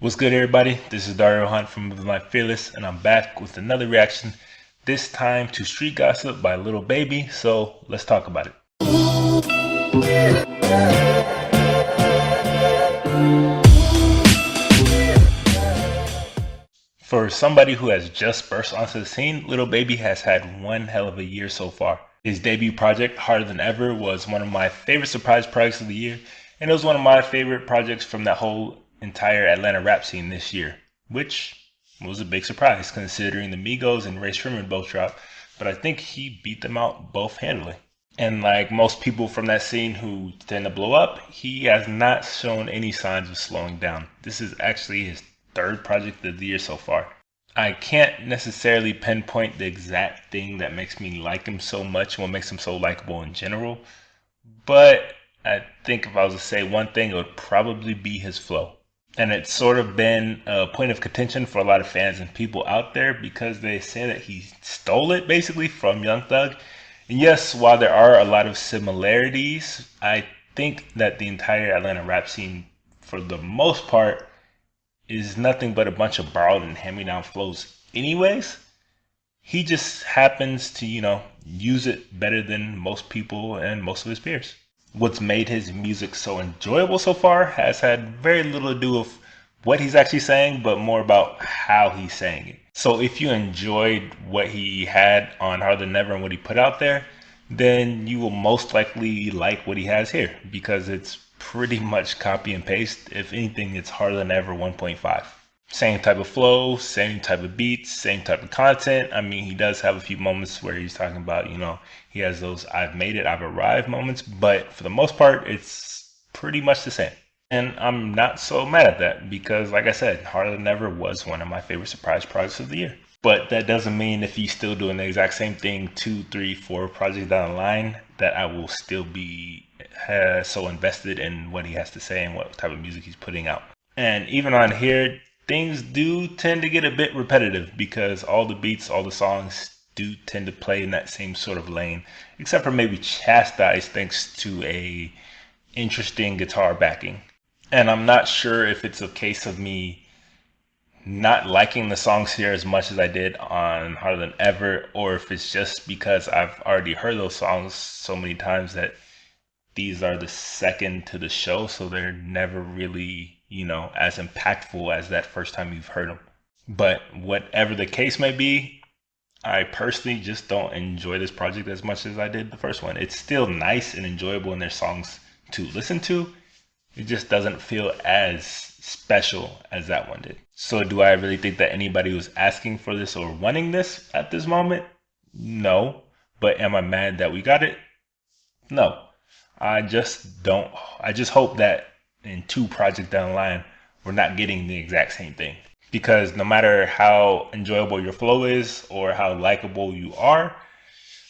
What's good, everybody? This is Dario Hunt from Moving Life Fearless, and I'm back with another reaction, this time to Street Gossip by Lil Baby. So let's talk about it. For somebody who has just burst onto the scene, Lil Baby has had one hell of a year so far. His debut project, Harder Than Ever, was one of my favorite surprise projects of the year, and it was one of my favorite projects from that whole entire Atlanta rap scene this year, which was a big surprise considering the Migos and Ray Sherman both dropped, but I think he beat them out both handily. And like most people from that scene who tend to blow up, he has not shown any signs of slowing down. This is actually his third project of the year so far. I can't necessarily pinpoint the exact thing that makes me like him so much, what makes him so likable in general, but I think if I was to say one thing, it would probably be his flow. And it's sort of been a point of contention for a lot of fans and people out there because they say that he stole it basically from Young Thug. And yes, while there are a lot of similarities, I think that the entire Atlanta rap scene, for the most part, is nothing but a bunch of borrowed and hand-me-down flows anyways. He just happens to, use it better than most people and most of his peers. What's made his music so enjoyable so far has had very little to do with what he's actually saying, but more about how he's saying it. So if you enjoyed what he had on Harder Than Ever and what he put out there, then you will most likely like what he has here because it's pretty much copy and paste. If anything, it's Harder Than Ever 1.5. Same type of flow, same type of beats, same type of content. I mean, he does have a few moments where he's talking about, he has those I've made it, I've arrived moments, but for the most part, it's pretty much the same. And I'm not so mad at that because, like I said, Harder Than Ever was one of my favorite surprise projects of the year. But that doesn't mean if he's still doing the exact same thing 2, 3, 4 projects down the line that I will still be so invested in what he has to say and what type of music he's putting out. And even on here, things do tend to get a bit repetitive because all the beats, all the songs do tend to play in that same sort of lane, except for maybe Chastise thanks to a interesting guitar backing. And I'm not sure if it's a case of me not liking the songs here as much as I did on Harder Than Ever, or if it's just because I've already heard those songs so many times that these are the second to the show, so they're never really, as impactful as that first time you've heard them. But whatever the case may be, I personally just don't enjoy this project as much as I did the first one. It's still nice and enjoyable in their songs to listen to. It just doesn't feel as special as that one did. So do I really think that anybody was asking for this or wanting this at this moment? No. But am I mad that we got it? No. I just hope that in 2 projects down the line, we're not getting the exact same thing. Because no matter how enjoyable your flow is or how likable you are,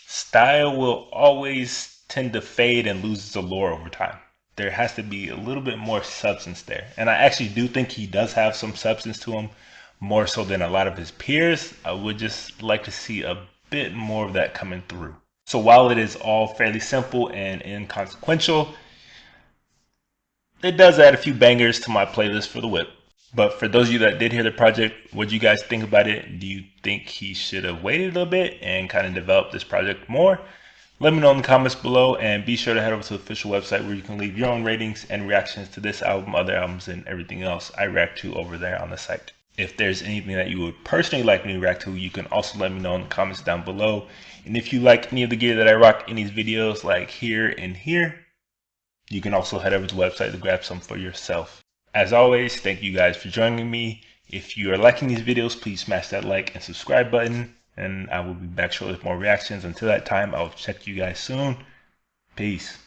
style will always tend to fade and lose its allure over time. There has to be a little bit more substance there. And I actually do think he does have some substance to him, more so than a lot of his peers. I would just like to see a bit more of that coming through. So while it is all fairly simple and inconsequential, it does add a few bangers to my playlist for the whip. But for those of you that did hear the project, what do you guys think about it? Do you think he should have waited a little bit and kind of developed this project more? Let me know in the comments below, and be sure to head over to the official website where you can leave your own ratings and reactions to this album, other albums, and everything else I react to over there on the site. If there's anything that you would personally like me to react to, you can also let me know in the comments down below. And if you like any of the gear that I rock in these videos, like here and here, you can also head over to the website to grab some for yourself. As always, thank you guys for joining me. If you are liking these videos, please smash that like and subscribe button. And I will be back shortly with more reactions. Until that time, I'll check you guys soon. Peace.